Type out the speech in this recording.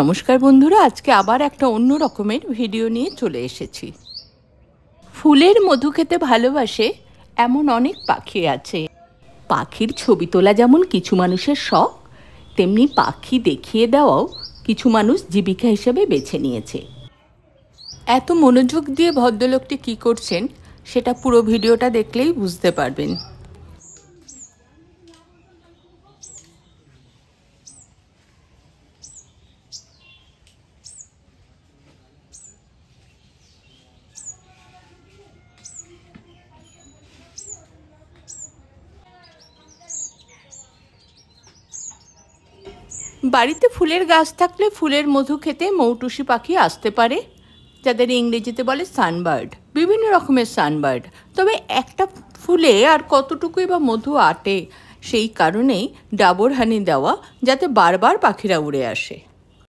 নমস্কার বন্ধুরা, আজকে আবার একটা অন্য রকমের ভিডিও নিয়ে চলে এসেছি। ফুলের মধু খেতে ভালোবাসে এমন অনেক পাখি আছে। পাখির ছবি তোলা যেমন কিছু মানুষের শখ, তেমনি পাখি দেখিয়ে দেওয়াও কিছু মানুষ জীবিকা হিসেবে বেছে নিয়েছে। এত মনোযোগ দিয়ে ভদ্রলোকটি কী করছেন সেটা পুরো ভিডিওটা দেখলেই বুঝতে পারবেন। বাড়িতে ফুলের গাছ থাকলে ফুলের মধু খেতে মৌটুসি পাখি আসতে পারে, যাদের ইংরেজিতে বলে সানবার্ড। বিভিন্ন রকমের সানবার্ড, তবে একটা ফুলে আর কতটুকুই বা মধু আটে, সেই কারণেই ডাবর হানি দেওয়া, যাতে বারবার পাখিরা উড়ে আসে।